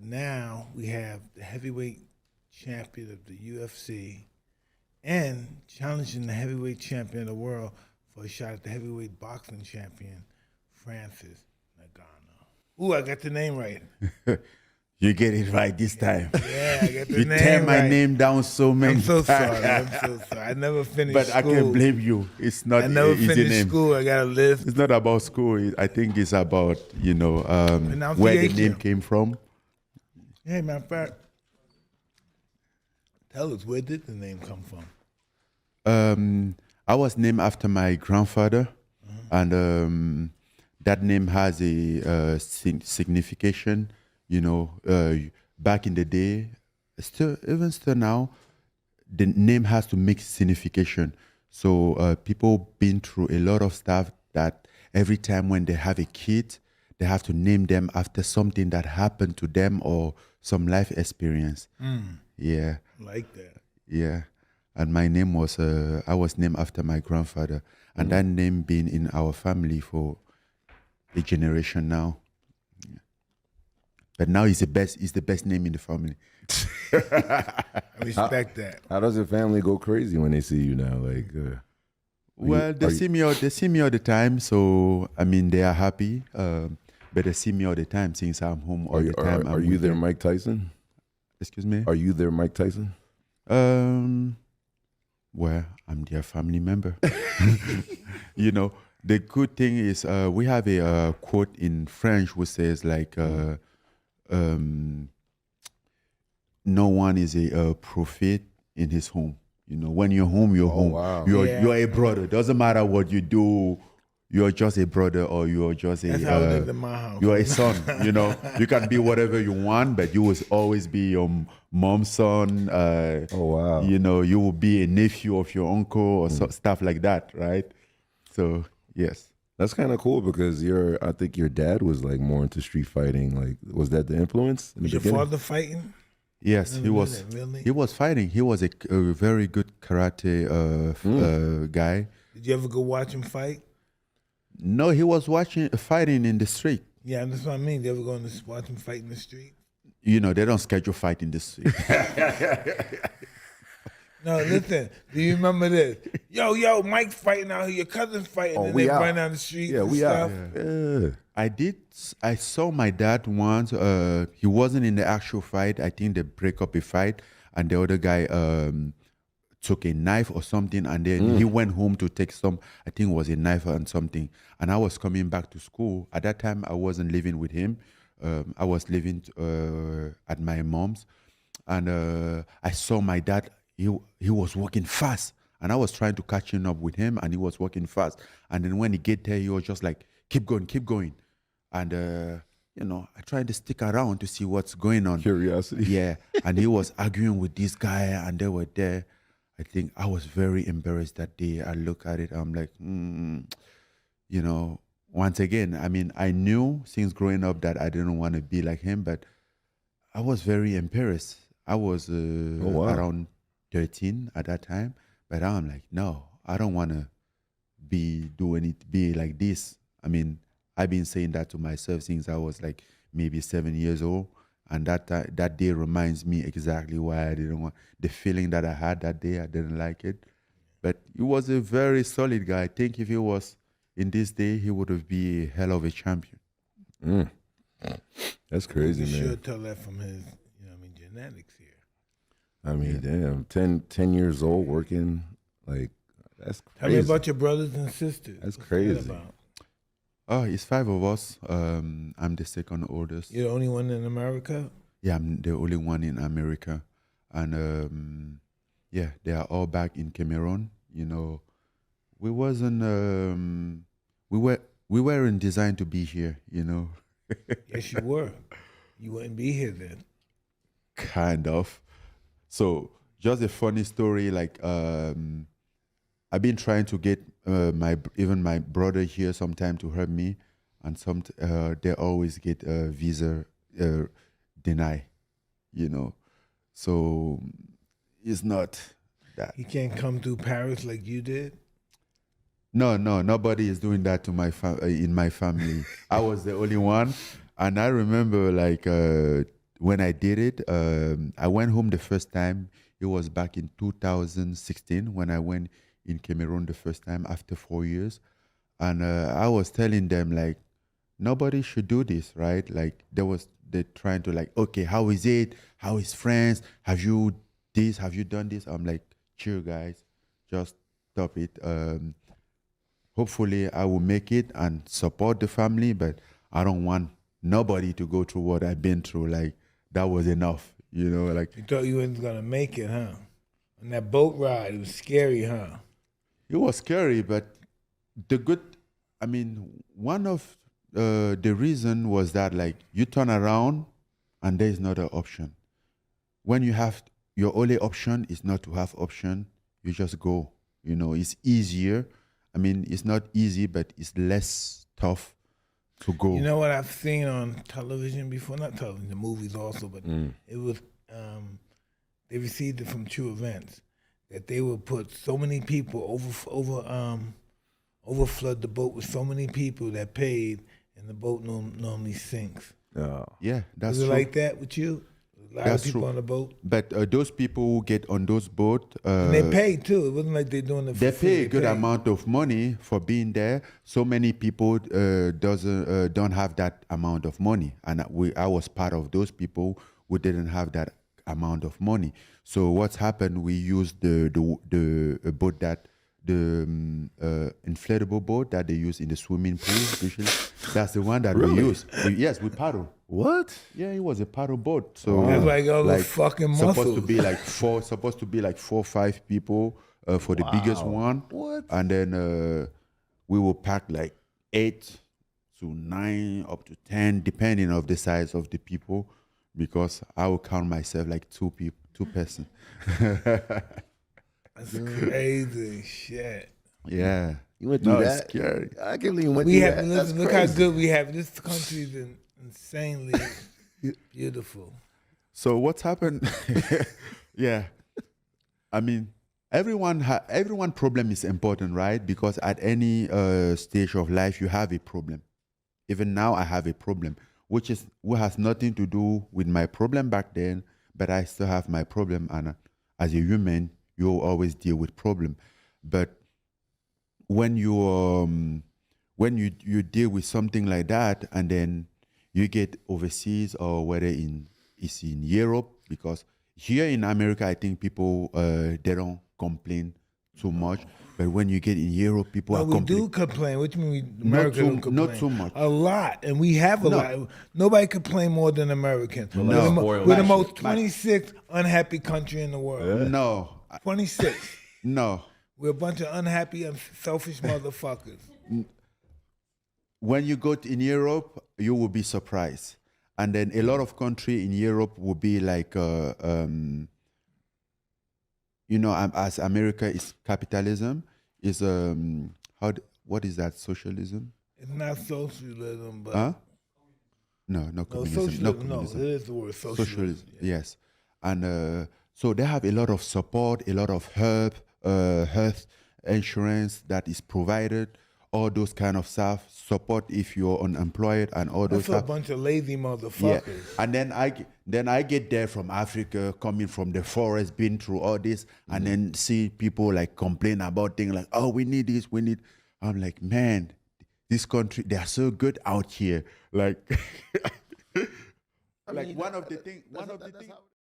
But now we have the heavyweight champion of the UFC and challenging the heavyweight champion of the world for a shot at the heavyweight boxing champion, Francis Ngannou. Ooh, I got the name right. You get it right this time. Yeah, I got the You name tear my right. name down so many I'm so times. sorry. I'm so sorry. I never finished But school. I can't blame you. It's not I never an easy finished name. school. I got to live. It's not about school. I think it's about, where the name came from. Hey, matter of fact, tell us, where did the name come from? I was named after my grandfather, and that name has a signification. Back in the day, even still now, the name has to make signification. So people been through a lot of stuff that every time when they have a kid, they have to name them after something that happened to them or some life experience. Yeah. Like that. Yeah. And my name was, I was named after my grandfather. And that name been in our family for a generation now. Yeah. But now it's the best name in the family. I respect that. How does your family go crazy when they see you now? Well, they see me all the time, so I mean they are happy. But they see me all the time since I'm home all the time. Are you their Mike Tyson? Excuse me? Are you their Mike Tyson? Well, I'm their family member. The good thing is we have a quote in French which says like, no one is a prophet in his home. When you're home, you're home. Wow. You're a brother. Doesn't matter what you do. You're just a brother, or you're just That's how it is in my house. you're a son. You can be whatever you want, but you will always be your mom's son. Oh wow. You will be a nephew of your uncle or stuff like that, right? So yes. That's kind of cool because I think your dad was like more into street fighting. Like, was that the influence? Was your father fighting? Yes, he was. Really? He was fighting. He was a very good karate guy. Did you ever go watch him fight? No, he was fighting in the street. Yeah, that's what I mean. You ever go and watch him fight in the street? They don't schedule fight in the street. No, listen. Do you remember this? Yo, Mike's fighting out here. Your cousin's fighting, and they run down the street. Yeah, and we stuff. out. Yeah. I saw my dad once. He wasn't in the actual fight. I think they break up a fight, and the other guy took a knife or something, and then he went home to take some. I think it was a knife and something. And I was coming back to school. At that time, I wasn't living with him. I was living at my mom's, and I saw my dad. He was walking fast, and I was trying to catch up with him, and he was walking fast. And then when he get there, he was just like, keep going. And, I tried to stick around to see what's going on. Curiosity. Yeah. And he was arguing with this guy, and they were there. I think I was very embarrassed that day. I look at it, I'm like, once again, I mean, I knew since growing up that I didn't want to be like him, but I was very embarrassed. I was around 13 at that time, but I'm like, no, I don't want to be like this. I mean, I've been saying that to myself since I was like maybe 7 years old, and that day reminds me exactly why I didn't want the feeling that I had that day. I didn't like it, but he was a very solid guy. I think if he was in this day, he would have been a hell of a champion. That's crazy, you man. should tell that from his, genetics here. I mean, damn, 10 years old working, like, that's crazy. Tell me about your brothers and sisters. That's What's crazy. that about? Oh, it's 5 of us. I'm the second oldest. You're the only one in America? Yeah, I'm the only one in America. And they are all back in Cameroon. We wasn't we weren't designed to be here, Yes, you were. You wouldn't be here then. Kind of. So just a funny story, like I've been trying to get my brother here sometime to help me, and they always get a visa deny, So it's not that. He can't come through Paris like you did? No, nobody is doing that to in my family. I was the only one, and I remember like when I did it, I went home the first time. It was back in 2016 when I went in Cameroon the first time after 4 years. And I was telling them, like, nobody should do this, right? Like, they're trying to, like, okay, how is it? How is friends? Have you this? Have you done this? I'm like, chill, guys. Just stop it. Hopefully, I will make it and support the family, but I don't want nobody to go through what I've been through. Like, that was enough, like. You thought you wasn't gonna make it, huh? On that boat ride, it was scary, huh? It was scary, but one of the reason was that, like, you turn around and there is not an option. When you have your only option is not to have option, you just go. It's easier. It's not easy, but it's less tough to go. You know what I've seen on television before? Not television, movies also, but it was, they received it from true events, that they would put so many people overflood the boat with so many people that paid, and the boat normally sinks. Oh. Yeah, that's Was it true. like that with you? A lot That's of people true. on the boat? But those people who get on those boats, And they paid too. It wasn't like they're doing it for they free. pay a good amount of money for being there. So many people don't have that amount of money, and I was part of those people who didn't have that amount of money. So what's happened? We used the boat that inflatable boat that they use in the swimming pool. Usually, that's the one that we use. Yes, we paddle. What? Yeah, it was a paddle boat. So That's like all the fucking muscles. supposed to be like 4 or 5 people for the biggest one. What? And then we will pack like 8 to 9 up to 10, depending of the size of the people, because I will count myself like 2 person. That's crazy shit. Yeah. You went through It's that? scary. I can't believe you went We through have that. listen, That's look how crazy. good we have. This country is insanely beautiful. So what's happened? Yeah, everyone problem is important, right? Because at any stage of life, you have a problem. Even now, I have a problem, which has nothing to do with my problem back then, but I still have my problem. And as a human, you always deal with problem. But when you deal with something like that, and then you get overseas, or whether it's in Europe, because here in America, I think people they don't complain too much. But when you get in Europe, people But are we complaining. do complain. What you mean America don't complain? Not too much. A lot. And we have a lot. Nobody complain more than Americans. No. We're the most 26th unhappy country in the world. No, 26. no. We're a bunch of unhappy and selfish motherfuckers. When you go in Europe, you will be surprised. And then a lot of country in Europe will be like, as America is capitalism, is what is that, socialism? It's not socialism, but Huh? No communism. socialism. No No, communism. it is the word socialism. Yes. And so they have a lot of support, a lot of health insurance that is provided, all those kind of stuff, support if you're unemployed, and all those That's a stuff. bunch of lazy Yeah, motherfuckers. and then I get there from Africa, coming from the forest, been through all this, and then see people like complain about things like, oh, we need this, we need. I'm like, man, this country, they are so good out here. Like, one of the things.